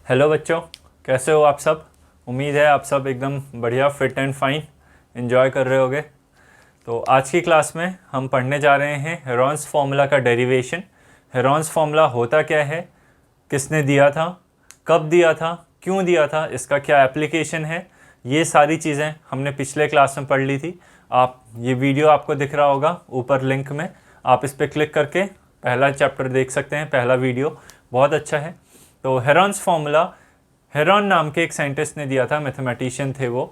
Hello बच्चों, कैसे हो आप सब। उम्मीद है आप सब एकदम बढ़िया फिट एंड फाइन एंजॉय कर रहे होगे। तो आज की क्लास में हम पढ़ने जा रहे हैं हेरॉन्स फार्मूला का डेरिवेशन। हेरॉन्स फार्मूला होता क्या है, किसने दिया था, कब दिया था, क्यों दिया था, इसका क्या एप्लीकेशन है, ये सारी चीज़ें हमने पिछले क्लास में पढ़ ली थी। आप ये वीडियो आपको दिख रहा होगा ऊपर लिंक में, आप इस पर क्लिक करके पहला चैप्टर देख सकते हैं। पहला वीडियो बहुत अच्छा है। तो हेरॉन्स फार्मूला हेरॉन नाम के एक साइंटिस्ट ने दिया था, मैथमेटिशियन थे वो।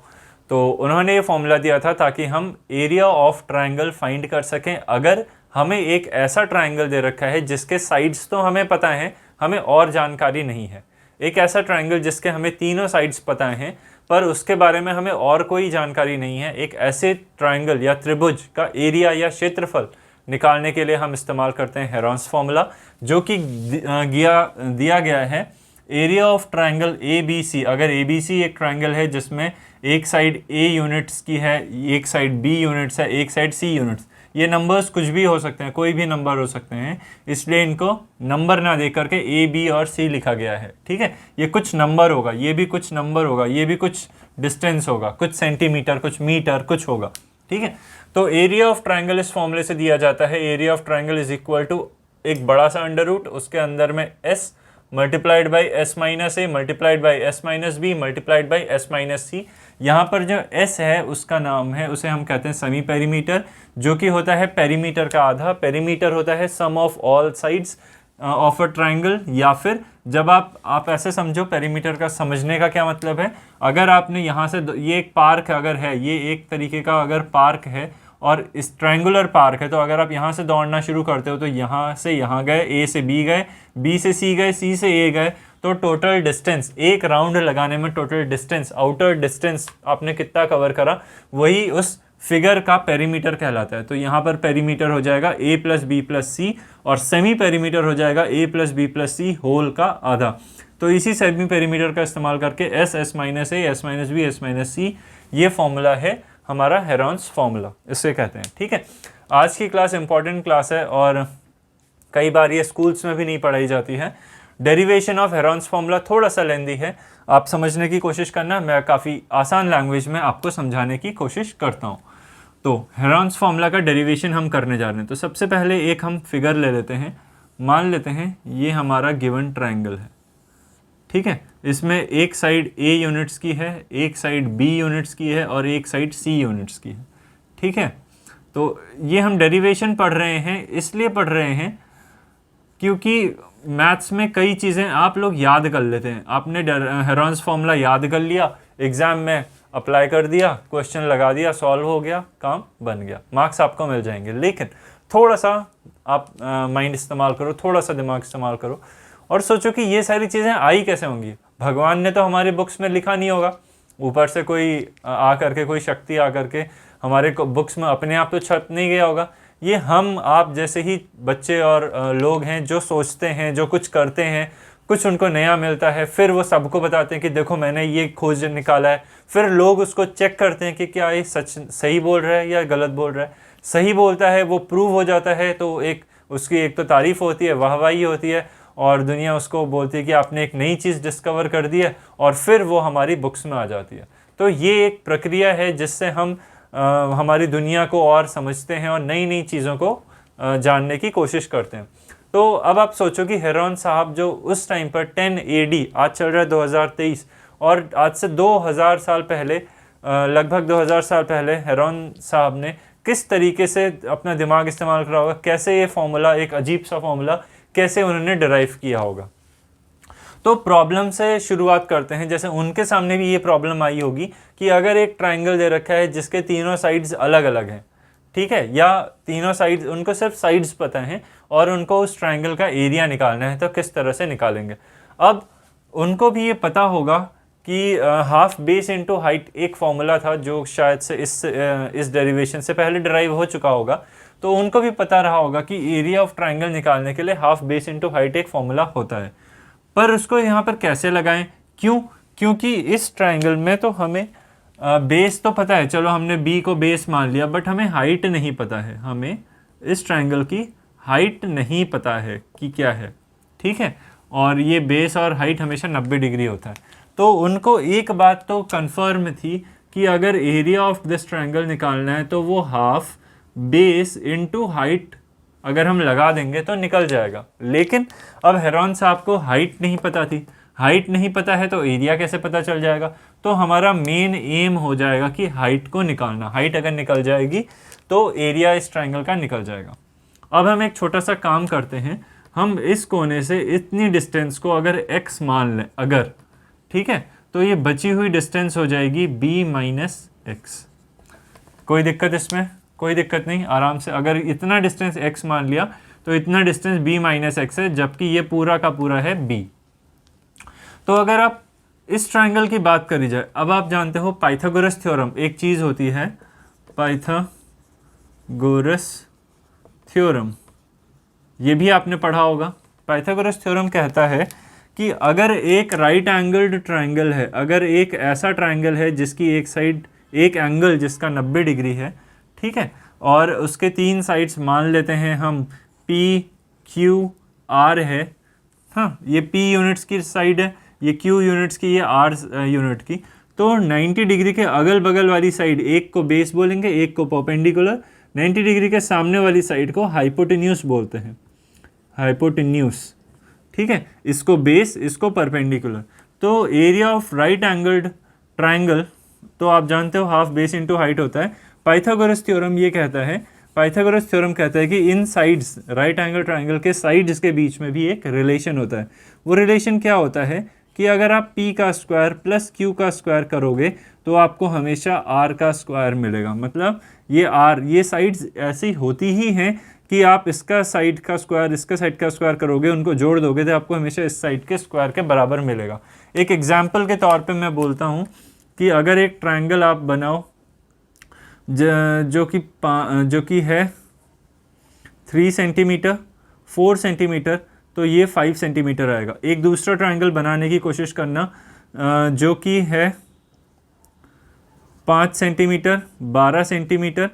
तो उन्होंने ये फॉर्मूला दिया था ताकि हम एरिया ऑफ ट्रायंगल फाइंड कर सकें। अगर हमें एक ऐसा ट्रायंगल दे रखा है जिसके साइड्स तो हमें पता है, हमें और जानकारी नहीं है, एक ऐसा ट्रायंगल जिसके हमें तीनों साइड्स पता हैं पर उसके बारे में हमें और कोई जानकारी नहीं है, एक ऐसे ट्रायंगल या त्रिभुज का एरिया या क्षेत्रफल निकालने के लिए हम इस्तेमाल करते हैं हेरॉन्स फार्मूला, जो कि दिया गया है area of triangle A B C. अगर ए बी सी एक ट्रायंगल है जिसमें एक साइड ए यूनिट्स की है, एक साइड बी यूनिट्स है, एक साइड सी यूनिट्स, ये नंबर्स कुछ भी हो सकते हैं, कोई भी नंबर हो सकते हैं, इसलिए इनको नंबर ना दे करके ए बी और सी लिखा गया है। ठीक है, ये कुछ नंबर होगा, ये भी कुछ नंबर होगा, ये भी कुछ डिस्टेंस होगा, कुछ सेंटीमीटर, कुछ मीटर, कुछ होगा। ठीक है, तो एरिया ऑफ ट्रायंगल इस फॉर्मूले से दिया जाता है। Area of triangle is equal to एक बड़ा सा अंडर रूट, उसके अंदर में s multiplied by s minus a multiplied by s minus b multiplied by s minus c. यहाँ पर जो एस है उसका नाम है, उसे हम कहते हैं सेमी पेरीमीटर, जो कि होता है पेरीमीटर का आधा। पेरीमीटर होता है sum of all sides of a triangle. या फिर जब आप ऐसे समझो, पेरीमीटर का समझने का क्या मतलब है, अगर आपने यहाँ से ये एक पार्क अगर है, ये एक तरीके का अगर पार्क है और इस ट्रायंगुलर पार्क है, तो अगर आप यहाँ से दौड़ना शुरू करते हो तो यहाँ से यहाँ गए, ए से बी गए, बी से सी गए, सी से ए गए, तो टोटल डिस्टेंस एक राउंड लगाने में टोटल डिस्टेंस, आउटर डिस्टेंस आपने कितना कवर करा, वही उस फिगर का पेरीमीटर कहलाता है। तो यहाँ पर पेरीमीटर हो जाएगा ए प्लस बी प्लस सी और सेमी पेरीमीटर हो जाएगा ए प्लस बी प्लस सी होल का आधा। तो इसी सेमी पेरीमीटर का इस्तेमाल करके s, s minus a, s minus b, s minus c, ये फॉर्मूला है हमारा हेरॉन्स फार्मूला, इसे कहते हैं। ठीक है, आज की क्लास इंपॉर्टेंट क्लास है और कई बार ये स्कूल्स में भी नहीं पढ़ाई जाती है। डेरिवेशन ऑफ हेरॉन्स फार्मूला थोड़ा सा लेंदी है, आप समझने की कोशिश करना, मैं काफ़ी आसान लैंग्वेज में आपको समझाने की कोशिश करता हूँ। तो हेरॉन्स फार्मूला का डेरिवेशन हम करने जा रहे हैं। तो सबसे पहले एक हम फिगर ले लेते हैं, मान लेते हैं ये हमारा गिवन ट्रायंगल है। ठीक है, इसमें एक साइड ए यूनिट्स की है, एक साइड बी यूनिट्स की है और एक साइड सी यूनिट्स की है। ठीक है, तो ये हम डेरिवेशन पढ़ रहे हैं, इसलिए पढ़ रहे हैं क्योंकि मैथ्स में कई चीज़ें आप लोग याद कर लेते हैं। आपने हेरॉन्स फार्मूला याद कर लिया, एग्ज़ाम में अप्लाई कर दिया, क्वेश्चन लगा दिया, सॉल्व हो गया, काम बन गया, मार्क्स आपको मिल जाएंगे। लेकिन थोड़ा सा आप माइंड इस्तेमाल करो, थोड़ा सा दिमाग इस्तेमाल करो और सोचो कि ये सारी चीज़ें आई कैसे होंगी। भगवान ने तो हमारी बुक्स में लिखा नहीं होगा, ऊपर से कोई आ करके, कोई शक्ति आ करके हमारे बुक्स में अपने आप तो छप नहीं गया होगा। ये हम आप जैसे ही बच्चे और लोग हैं जो सोचते हैं, जो कुछ करते हैं, कुछ उनको नया मिलता है, फिर वो सबको बताते हैं कि देखो मैंने ये खोज निकाला है। फिर लोग उसको चेक करते हैं कि क्या ये सच सही बोल रहा है या गलत बोल रहा है। सही बोलता है, वो प्रूव हो जाता है, तो एक उसकी एक तो तारीफ़ होती है, वाहवाही होती है और दुनिया उसको बोलती है कि आपने एक नई चीज़ डिस्कवर कर दी है, और फिर वो हमारी बुक्स में आ जाती है। तो ये एक प्रक्रिया है जिससे हम हमारी दुनिया को और समझते हैं और नई नई चीज़ों को जानने की कोशिश करते हैं। तो अब आप सोचो कि हेरॉन साहब जो उस टाइम पर 10 AD, आज चल रहा है 2023, और आज से 2000 साल पहले, लगभग 2000 साल पहले हेरॉन साहब ने किस तरीके से अपना दिमाग इस्तेमाल करा होगा, कैसे ये फॉर्मूला, एक अजीब सा फॉर्मूला, कैसे उन्होंने डिराइव किया होगा। तो प्रॉब्लम से शुरुआत करते हैं। जैसे उनके सामने भी ये प्रॉब्लम आई होगी कि अगर एक ट्रायंगल दे रखा है जिसके तीनों साइड्स अलग अलग हैं, ठीक है, या तीनों साइड्स, उनको सिर्फ साइड्स पता हैं और उनको उस ट्रायंगल का एरिया निकालना है, तो किस तरह से निकालेंगे। अब उनको भी ये पता होगा कि हाफ बेस इनटू हाइट एक फॉर्मूला था जो शायद से इस डेरिवेशन से पहले डिराइव हो चुका होगा। तो उनको भी पता रहा होगा कि एरिया ऑफ ट्रायंगल निकालने के लिए हाफ बेस इनटू हाइट एक फॉर्मूला होता है। पर उसको यहाँ पर कैसे लगाएं, क्यों? क्योंकि इस ट्रायंगल में तो हमें बेस तो पता है, चलो हमने बी को बेस मान लिया, बट हमें हाइट नहीं पता है, हमें इस ट्रायंगल की हाइट नहीं पता है कि क्या है। ठीक है, और ये बेस और हाइट हमेशा 90 डिग्री होता है। तो उनको एक बात तो कंफर्म थी कि अगर एरिया ऑफ दिस ट्रायंगल निकालना है तो वो हाफ बेस इनटू हाइट अगर हम लगा देंगे तो निकल जाएगा। लेकिन अब हेरॉन साहब को हाइट नहीं पता थी, हाइट नहीं पता है तो एरिया कैसे पता चल जाएगा। तो हमारा मेन एम हो जाएगा कि हाइट को निकालना। हाइट अगर निकल जाएगी तो एरिया इस ट्रायंगल का निकल जाएगा। अब हम एक छोटा सा काम करते हैं, हम इस कोने से इतनी डिस्टेंस को अगर x मान लें अगर, ठीक है, तो ये बची हुई डिस्टेंस हो जाएगी b माइनस एक्स। कोई दिक्कत इसमें? कोई दिक्कत नहीं, आराम से। अगर इतना डिस्टेंस x मान लिया तो इतना डिस्टेंस b माइनस एक्स है, जबकि ये पूरा का पूरा है b। तो अगर आप इस ट्रायंगल की बात करी जाए, अब आप जानते हो पाइथागोरस थ्योरम एक चीज़ होती है, पाइथागोरस थ्योरम, ये भी आपने पढ़ा होगा। पाइथागोरस थ्योरम कहता है कि अगर एक राइट एंगल्ड ट्रायंगल है, अगर एक ऐसा ट्रायंगल है जिसकी एक साइड, एक एंगल जिसका 90 डिग्री है, ठीक है, और उसके 3 साइड्स मान लेते हैं हम P, Q, R है, हाँ, ये P यूनिट्स की साइड है, ये Q यूनिट्स की, ये R यूनिट की, तो 90 डिग्री के अगल बगल वाली साइड, एक को बेस बोलेंगे, एक को परपेंडिकुलर, 90 डिग्री के सामने वाली साइड को हाइपोटेन्यूस बोलते हैं, हाइपोटेन्यूस, ठीक है, इसको बेस, इसको परपेंडिकुलर। तो area of right angled triangle, तो आप जानते हो हाफ बेस इनटू हाइट होता है। पाइथागोरस थ्योरम ये कहता है, पाइथागोरस थ्योरम कहता है कि इन साइड्स, राइट एंगल ट्रायंगल के साइड्स के बीच में भी एक रिलेशन होता है। वो रिलेशन क्या होता है कि अगर आप p का स्क्वायर प्लस q का स्क्वायर करोगे तो आपको हमेशा r का स्क्वायर मिलेगा। मतलब ये r, ये साइड्स ऐसी होती ही हैं कि आप इसका साइड का स्क्वायर इसका साइड का स्क्वायर करोगे, उनको जोड़ दोगे तो आपको हमेशा इस साइड के स्क्वायर के बराबर मिलेगा। एक एग्जाम्पल के तौर पे मैं बोलता हूँ कि अगर एक ट्रायंगल आप बनाओ जो कि है 3 सेंटीमीटर, 4 सेंटीमीटर, तो ये 5 सेंटीमीटर आएगा। एक दूसरा ट्रायंगल बनाने की कोशिश करना जो कि है 5 सेंटीमीटर, 12 सेंटीमीटर,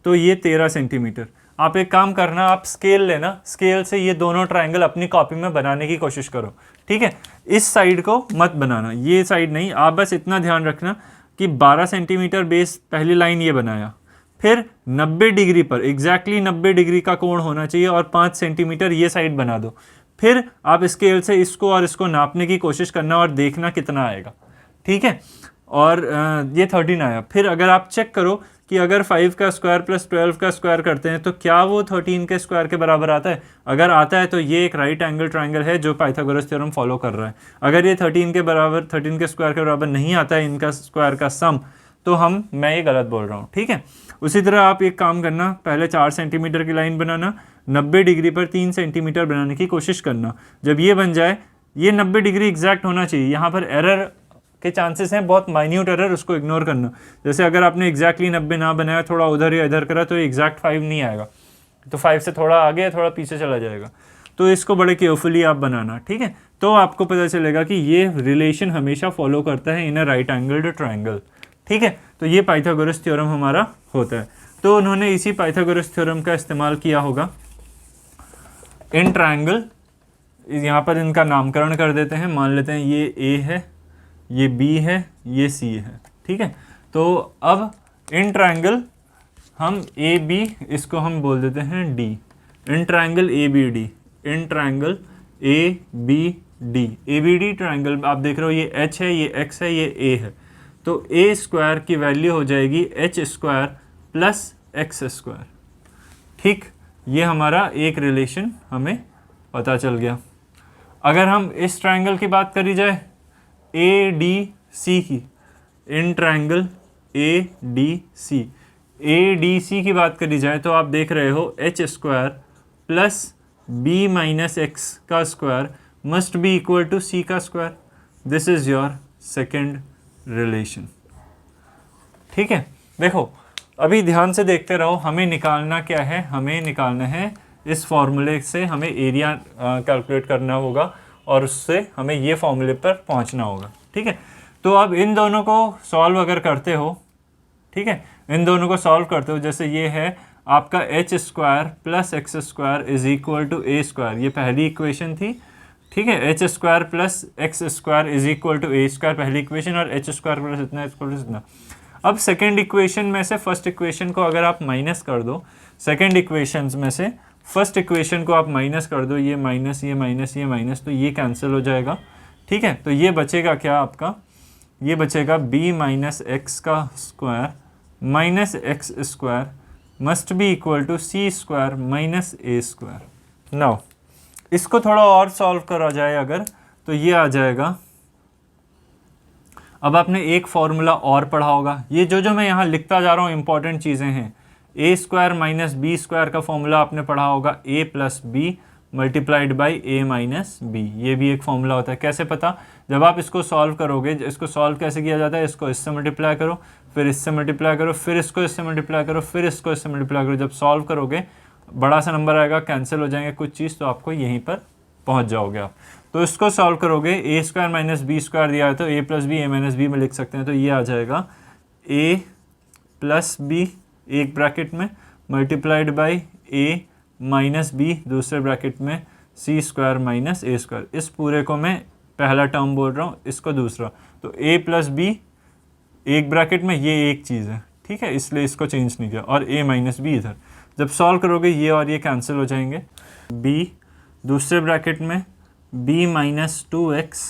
तो ये 13 सेंटीमीटर। आप एक काम करना, आप स्केल लेना, स्केल से ये दोनों ट्रायंगल अपनी कॉपी में बनाने की कोशिश करो, ठीक है। इस साइड को मत बनाना, ये साइड नहीं, आप बस इतना ध्यान रखना कि 12 सेंटीमीटर बेस, पहली लाइन ये बनाया, फिर 90 डिग्री पर, एग्जैक्टली 90 डिग्री का कोण होना चाहिए और 5 सेंटीमीटर ये साइड बना दो। फिर आप स्केल से इसको और इसको नापने की कोशिश करना और देखना कितना आएगा, ठीक है। और ये 13 आया। फिर अगर आप चेक करो कि अगर 5 का स्क्वायर प्लस 12 का स्क्वायर करते हैं तो क्या वो 13 के स्क्वायर के बराबर आता है। अगर आता है तो ये एक राइट एंगल ट्रायंगल है जो पाइथागोरस थ्योरम फॉलो कर रहा है। अगर ये 13 के बराबर, 13 के स्क्वायर के बराबर नहीं आता है इनका स्क्वायर का सम, तो मैं ये गलत बोल रहा हूँ, ठीक है। उसी तरह आप एक काम करना, पहले 4 सेंटीमीटर की लाइन बनाना, 90 डिग्री पर 3 सेंटीमीटर बनाने की कोशिश करना। जब ये बन जाए, ये 90 डिग्री एग्जैक्ट होना चाहिए, यहाँ पर एरर के चांसेस हैं, बहुत माइन्यूट एरर, उसको इग्नोर करना। जैसे अगर आपने एग्जैक्टली 90 ना बनाया, थोड़ा उधर या इधर करा, तो एग्जैक्ट 5 नहीं आएगा, तो 5 से थोड़ा आगे या थोड़ा पीछे चला जाएगा। तो इसको बड़े केयरफुली आप बनाना, ठीक है। तो आपको पता चलेगा कि ये रिलेशन हमेशा फॉलो करता है इन अ राइट एंगल्ड ट्रायंगल, ठीक है। तो ये पाइथागोरस थ्योरम हमारा होता है। तो उन्होंने इसी पाइथागोरस थ्योरम का इस्तेमाल किया होगा इन ट्रायंगल। यहाँ पर इनका नामकरण कर देते हैं, मान लेते हैं ये ए है, ये बी है, ये सी है, ठीक है। तो अब इन ट्रायंगल हम ए बी, इसको हम बोल देते हैं D, in triangle A B D, in triangle A B D, A B D triangle आप देख रहे हो, ये एच है, ये एक्स है, ये ए है। तो ए स्क्वायर की वैल्यू हो जाएगी H square plus x square, ठीक। ये हमारा एक रिलेशन हमें पता चल गया। अगर हम इस ट्रायंगल की बात करी जाए ए डी सी की, in triangle a d c, a d c की बात करी जाए तो आप देख रहे हो h square plus B minus x का square must be equal to c का square. This is your second relation, ठीक है। देखो अभी ध्यान से देखते रहो, हमें निकालना क्या है, हमें निकालना है इस फॉर्मूले से हमें एरिया कैलकुलेट करना होगा और उससे हमें ये फॉर्मूले पर पहुंचना होगा, ठीक है। तो अब इन दोनों को सॉल्व अगर करते हो, ठीक है, इन दोनों को सॉल्व करते हो, जैसे ये है आपका h square plus x square is equal to a square, ये पहली इक्वेशन थी। ठीक है, h square plus x square is equal to a square पहली इक्वेशन, और एच स्क्वायर प्लस इतना इक्वल टू इतना। अब सेकेंड इक्वेशन में से फर्स्ट इक्वेशन को अगर आप माइनस कर दो, सेकेंड इक्वेशन में से फर्स्ट इक्वेशन को आप माइनस कर दो, ये माइनस ये माइनस ये माइनस, तो ये कैंसिल हो जाएगा। ठीक है, तो ये बचेगा क्या आपका, ये बचेगा b माइनस एक्स का square minus x square must be equal to C square minus A square. Now इसको थोड़ा और सॉल्व करा जाए अगर, तो ये आ जाएगा, अब आपने एक फॉर्मूला और पढ़ा होगा, ये जो मैं यहाँ लिखता जा रहा हूँ इंपॉर्टेंट चीज़ें हैं। A square minus B square का फॉर्मूला आपने पढ़ा होगा, a plus b multiplied by A minus b, ये भी एक फॉर्मूला होता है। कैसे पता, जब आप इसको सॉल्व करोगे, इसको सॉल्व कैसे किया जाता है, इसको इससे मल्टीप्लाई करो, फिर इससे मल्टीप्लाई करो, फिर इसको इससे मल्टीप्लाई करो, फिर इसको इससे मल्टीप्लाई करो। जब सॉल्व करोगे बड़ा सा नंबर आएगा, कैंसिल हो जाएंगे कुछ चीज़, तो आपको यहीं पर पहुँच जाओगे आप। तो इसको सॉल्व करोगे, A square minus B square दिया है तो A plus B A minus B में लिख सकते हैं, तो ये आ जाएगा ए प्लस बी एक ब्रैकेट में multiplied by A minus B दूसरे ब्रैकेट में सी स्क्वायर माइनस ए स्क्वायर। इस पूरे को मैं पहला टर्म बोल रहा हूँ, इसको दूसरा, तो ए प्लस बी एक ब्रैकेट में, ये एक चीज़ है, ठीक है, इसलिए इसको चेंज नहीं किया, और ए माइनस बी इधर। जब सॉल्व करोगे ये और ये कैंसिल हो जाएंगे, बी दूसरे ब्रैकेट में b minus two X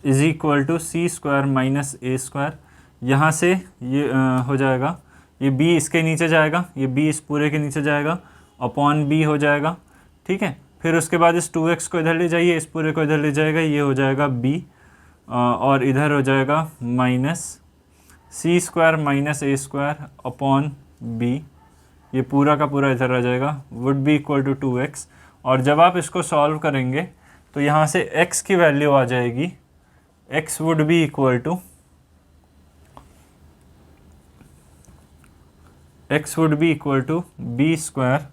is equal to C square minus A square. यहाँ से ये हो जाएगा, ये b इसके नीचे जाएगा, ये b इस पूरे के नीचे जाएगा, अपॉन b हो जाएगा। ठीक है, फिर उसके बाद इस 2x को इधर ले जाइए, इस पूरे को इधर ले जाएगा, ये हो जाएगा b, और इधर हो जाएगा माइनस सी स्क्वायर माइनस ए स्क्वायर अपॉन b, ये पूरा का पूरा इधर आ जाएगा, would be equal to 2x। और जब आप इसको सॉल्व करेंगे तो यहाँ से x की वैल्यू आ जाएगी, x would be equal to, x would be equal to B square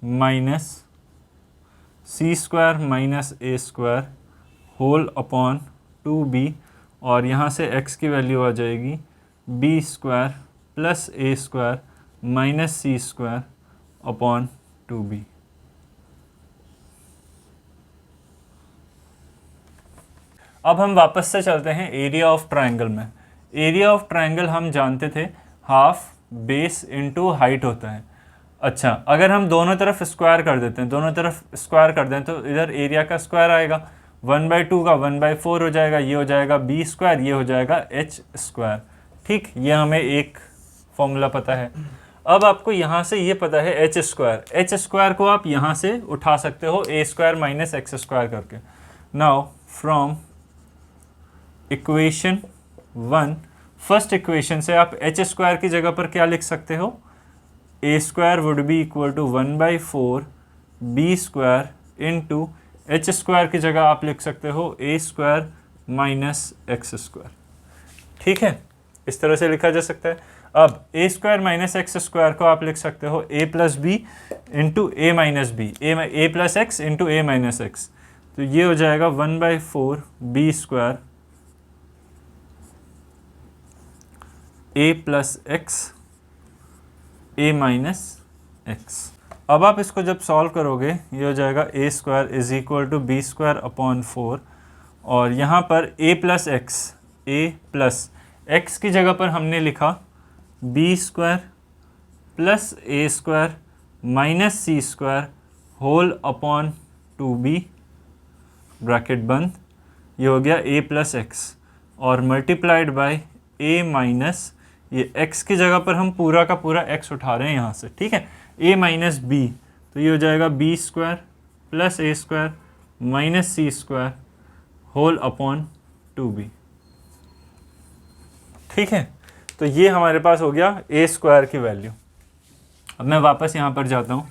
minus C square minus A square whole upon 2b, और यहाँ से x की वैल्यू आ जाएगी बी स्क्वायर प्लस ए स्क्वायर माइनस सी स्क्वायर अपॉन 2b। अब हम वापस से चलते हैं एरिया ऑफ ट्रायंगल में। एरिया ऑफ ट्रायंगल हम जानते थे हाफ बेस इनटू हाइट होता है। अच्छा, अगर हम दोनों तरफ स्क्वायर कर देते हैं, दोनों तरफ स्क्वायर कर दें तो इधर एरिया का स्क्वायर आएगा, 1/2 का 1/4 हो जाएगा, ये हो जाएगा बी स्क्वायर, ये हो जाएगा एच स्क्वायर। ठीक, ये हमें एक फॉर्मूला पता है। अब आपको यहाँ से ये पता है एच स्क्वायर, एच स्क्वायर को आप यहाँ से उठा सकते हो a square minus x square करके। Now from equation 1, first equation से आप एच स्क्वायर की जगह पर क्या लिख सकते हो, a square would be equal to 1/4 b square into h square की जगह आप लिख सकते हो a square minus x square. ठीक है, इस तरह से लिखा जा सकता है। अब a square minus x square को आप लिख सकते हो a plus b into a minus b, a plus x into a minus x, तो ये हो जाएगा 1/4 b square a plus x a minus x. अब आप इसको जब सॉल्व करोगे ये हो जाएगा a square is equal to B square upon 4, और यहाँ पर a plus x, a plus x की जगह पर हमने लिखा बी स्क्वायर प्लस ए स्क्वायर माइनस सी square whole upon 2b bracket बंद, ये हो गया ए प्लस एक्स, और मल्टीप्लाइड बाय ए माइनस, ये x की जगह पर हम पूरा का पूरा x उठा रहे हैं यहाँ से, ठीक है, a माइनस बी, तो ये हो जाएगा बी स्क्वायर प्लस ए स्क्वायर माइनस सी स्क्वायर होल अपॉन 2b। ठीक है, तो ये हमारे पास हो गया ए स्क्वायर की वैल्यू। अब मैं वापस यहाँ पर जाता हूँ।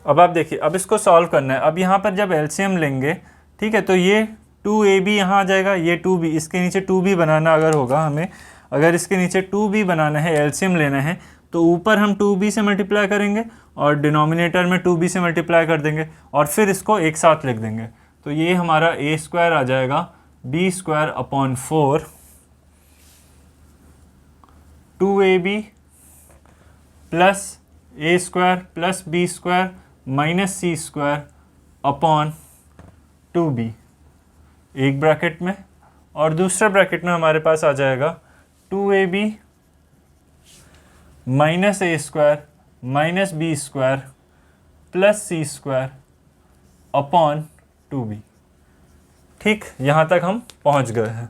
अब आप देखिए, अब इसको सॉल्व करना है। अब यहाँ पर जब एलसीएम लेंगे, ठीक है, तो ये 2ab यहाँ आ जाएगा, ये 2b, इसके नीचे 2b बनाना अगर होगा हमें, अगर इसके नीचे 2b बनाना है, एलसीएम लेना है, तो ऊपर हम 2b से मल्टीप्लाई करेंगे और डिनोमिनेटर में 2b से मल्टीप्लाई कर देंगे और फिर इसको एक साथ लिख देंगे। तो ये हमारा ए स्क्वायर आ जाएगा B square upon 4 2ab plus ए square plus b square minus सी स्क्वायर अपॉन 2b, एक ब्रैकेट में, और दूसरे ब्रैकेट में हमारे पास आ जाएगा 2ab माइनस ए square minus B square plus c square upon 2b। ठीक, यहाँ तक हम पहुँच गए हैं।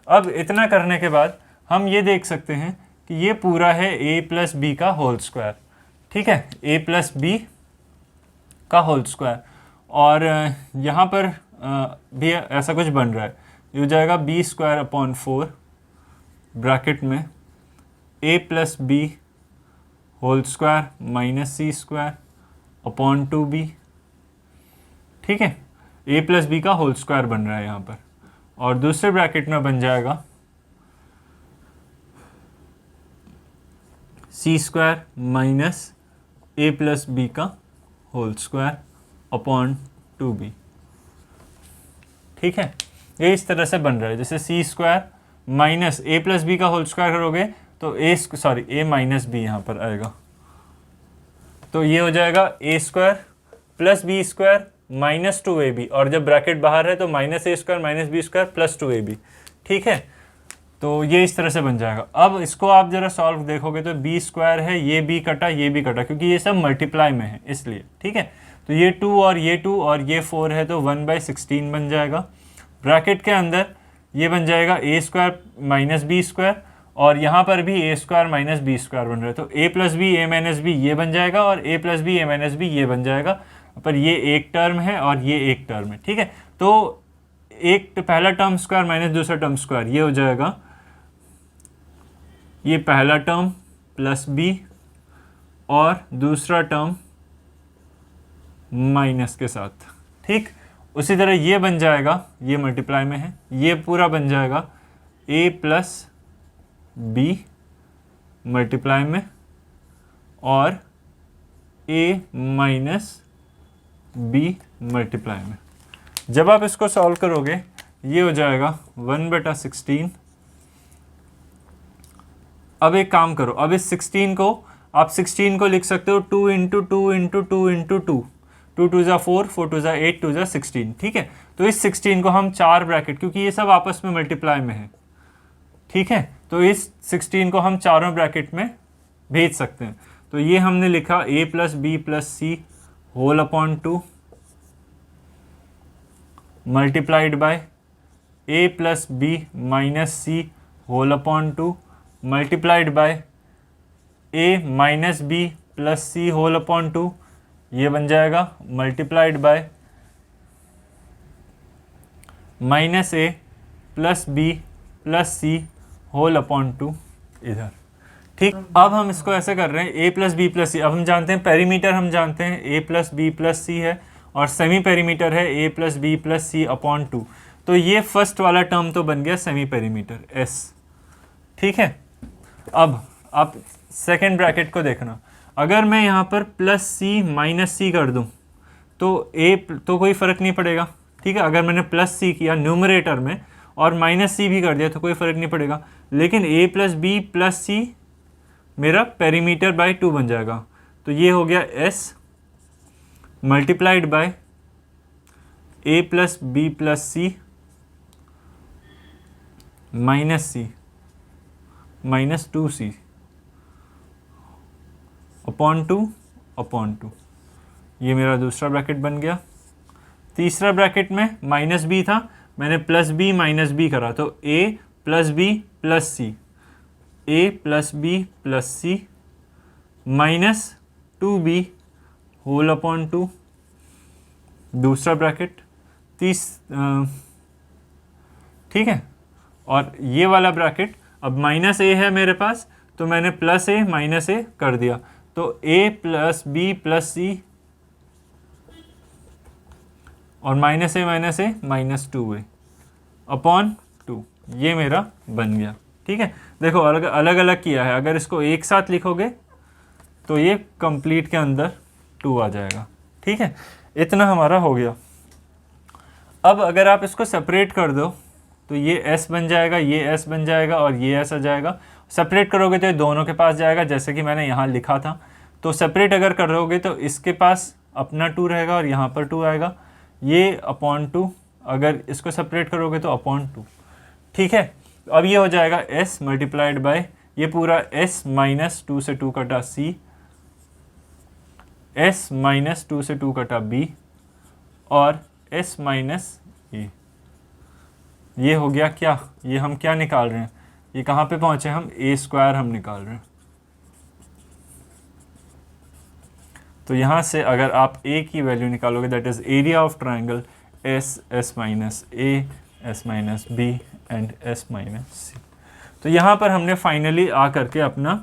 अब इतना करने के बाद हम ये देख सकते हैं कि ये पूरा है a प्लस बी का होल स्क्वायर। ठीक है, a प्लस बी का होल स्क्वायर, और यहाँ पर भी ऐसा कुछ बन रहा है। ये हो जाएगा बी स्क्वायर अपॉन 4 ब्रैकेट में a plus B whole square minus C square upon 2b। ठीक है, a प्लस बी का होल स्क्वायर बन रहा है यहाँ पर, और दूसरे ब्रैकेट में बन जाएगा सी स्क्वायर माइनस ए प्लस बी का होल स्क्वायर अपॉन 2b। ठीक है, ये इस तरह से बन रहा है, जैसे सी स्क्वायर माइनस ए प्लस बी का होल स्क्वायर करोगे तो ए माइनस बी यहाँ पर आएगा, तो ये हो जाएगा a square plus b square minus 2ab, और जब ब्रैकेट बाहर है तो माइनस ए square minus B square plus 2ab। ठीक है, तो ये इस तरह से बन जाएगा। अब इसको आप जरा सॉल्व देखोगे तो बी स्क्वायर है, ये बी कटा ये भी कटा, क्योंकि ये सब मल्टीप्लाई में है इसलिए। ठीक है, तो ये 2 और ये 2 और ये 4 है तो 1/16 बन जाएगा। ब्रैकेट के अंदर ये बन जाएगा a square minus B square, और यहाँ पर भी ए स्क्वायर माइनस बी स्क्वायर बन रहा है, तो A plus B A minus b ये बन जाएगा, और ए plus B A minus b ये बन जाएगा, पर ये एक टर्म है और ये एक टर्म है। ठीक है, तो एक पहला टर्म स्क्वायर माइनस दूसरा टर्म स्क्वायर, ये हो जाएगा ये पहला टर्म प्लस बी और दूसरा टर्म माइनस के साथ। ठीक, उसी तरह ये बन जाएगा, ये मल्टीप्लाई में है, ये पूरा बन जाएगा a प्लस बी मल्टीप्लाई में और a माइनस बी मल्टीप्लाई में। जब आप इसको सॉल्व करोगे ये हो जाएगा 1/16। अब एक काम करो, अब इस 16 को आप 16 को लिख सकते हो 2 इंटू 2 इंटू 2 इंटू 2, 2 2 ज़ा 4, 4 2 ज़ा 8, 2 ज़ा 16। ठीक है, तो इस 16 को हम 4 ब्रैकेट, क्योंकि ये सब आपस में मल्टीप्लाई में है। ठीक है, तो इस 16 को हम चारों ब्रैकेट में भेज सकते हैं। तो ये हमने लिखा a plus B plus C whole upon 2 multiplied by a plus B minus C whole upon 2 multiplied by a minus B plus C whole upon 2, ये बन जाएगा multiplied by minus a plus B plus C whole upon 2 इधर। ठीक, अब हम इसको ऐसे कर रहे हैं a plus B plus C. अब हम जानते हैं पेरीमीटर, हम जानते हैं a plus B plus C है, और सेमी पेरीमीटर है a plus B plus C upon 2। तो ये फर्स्ट वाला टर्म तो बन गया सेमी पेरीमीटर s। ठीक है, अब आप सेकेंड ब्रैकेट को देखना, अगर मैं यहाँ पर प्लस सी माइनस सी कर दूँ तो तो कोई फ़र्क नहीं पड़ेगा। ठीक है, अगर मैंने प्लस सी किया न्यूमरेटर में और माइनस सी भी कर दिया तो कोई फ़र्क नहीं पड़ेगा, लेकिन a प्लस बी प्लस सी मेरा पेरीमीटर बाय 2 बन जाएगा। तो ये हो गया s multiplied by a plus B plus C minus C minus 2c upon 2। ये मेरा दूसरा ब्रैकेट बन गया। तीसरा ब्रैकेट में माइनस बी था, मैंने प्लस बी माइनस बी करा, तो a plus B plus C, a plus B plus C minus 2b whole upon 2, दूसरा ब्रैकेट। ठीक है, और ये वाला ब्रैकेट, अब माइनस a है मेरे पास तो मैंने प्लस a माइनस a कर दिया, तो a plus B plus c और minus a minus 2a upon 2, ये मेरा बन गया। ठीक है, देखो अलग अलग किया है, अगर इसको एक साथ लिखोगे तो ये कंप्लीट के अंदर 2 आ जाएगा। ठीक है, इतना हमारा हो गया। अब अगर आप इसको सेपरेट कर दो तो ये s बन जाएगा, ये s बन जाएगा और ये s आ जाएगा। सेपरेट करोगे तो ये दोनों के पास जाएगा, जैसे कि मैंने यहाँ लिखा था। तो सेपरेट अगर करोगे तो इसके पास अपना 2 रहेगा और यहाँ पर 2 आएगा, ये अपॉन 2, अगर इसको सेपरेट करोगे तो अपॉन 2, ठीक है। अब ये हो जाएगा s मल्टीप्लाइड बाय ये पूरा s माइनस 2 से 2 कटा c, s माइनस 2 से 2 कटा b और s माइनस ए। ये हो गया क्या, ये हम क्या निकाल रहे हैं, ये कहाँ पे पहुँचे हम, a स्क्वायर हम निकाल रहे हैं। तो यहाँ से अगर आप a की वैल्यू निकालोगे that is area of triangle s minus a, s minus b and s minus c। तो यहाँ पर हमने फाइनली आ करके अपना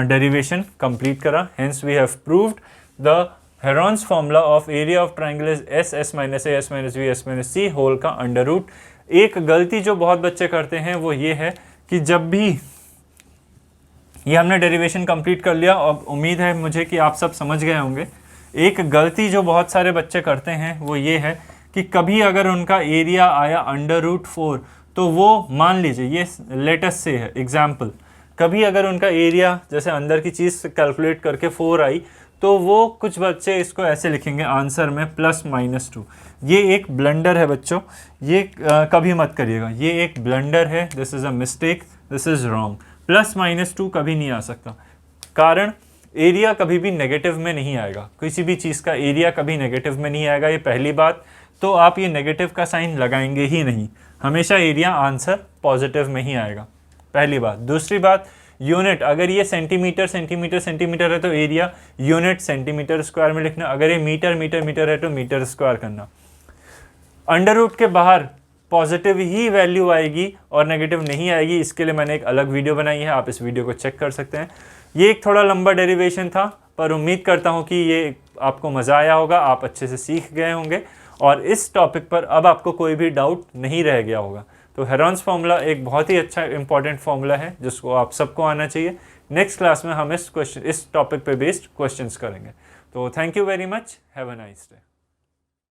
डेरिवेशन कंप्लीट करा। Hence we have proved the Heron's formula of area of triangle is s minus a, s minus b, s minus c whole का under root. एक गलती जो बहुत बच्चे करते हैं वो ये है कि जब भी ये हमने डेरिवेशन कंप्लीट कर लिया और उम्मीद है मुझे कि आप सब समझ गए होंगे। एक गलती जो बहुत सारे बच्चे करते हैं वो ये है कि कभी अगर उनका एरिया आया अंडर रूट 4 तो वो मान लीजिए ये लेटेस्ट से है एग्जाम्पल, कभी अगर उनका एरिया जैसे अंदर की चीज़ कैलकुलेट करके 4 आई तो वो कुछ बच्चे इसको ऐसे लिखेंगे आंसर में +-2। ये एक ब्लंडर है बच्चों, ये कभी मत करिएगा, ये एक ब्लंडर है, this is a mistake, this is wrong. +-2 कभी नहीं आ सकता, कारण एरिया कभी भी नेगेटिव में नहीं आएगा, किसी भी चीज़ का एरिया कभी नेगेटिव में नहीं आएगा, ये पहली बात। तो आप ये नेगेटिव का साइन लगाएंगे ही नहीं, हमेशा एरिया आंसर पॉजिटिव में ही आएगा, पहली बात। दूसरी बात, यूनिट, अगर ये सेंटीमीटर सेंटीमीटर सेंटीमीटर है तो एरिया यूनिट सेंटीमीटर स्क्वायर में लिखना, अगर ये मीटर मीटर मीटर है तो मीटर स्क्वायर करना। अंडर रूट के बाहर पॉजिटिव ही वैल्यू आएगी और नेगेटिव नहीं आएगी, इसके लिए मैंने एक अलग वीडियो बनाई है, आप इस वीडियो को चेक कर सकते हैं। ये एक थोड़ा लंबा डेरिवेशन था पर उम्मीद करता हूँ कि ये आपको मज़ा आया होगा, आप अच्छे से सीख गए होंगे और इस टॉपिक पर अब आपको कोई भी डाउट नहीं रह गया होगा। तो हेरॉन्स फार्मूला एक बहुत ही अच्छा इंपॉर्टेंट फार्मूला है जिसको आप सबको आना चाहिए। नेक्स्ट क्लास में हम इस टॉपिक पे बेस्ड क्वेश्चंस करेंगे। तो thank you very much, have a nice day.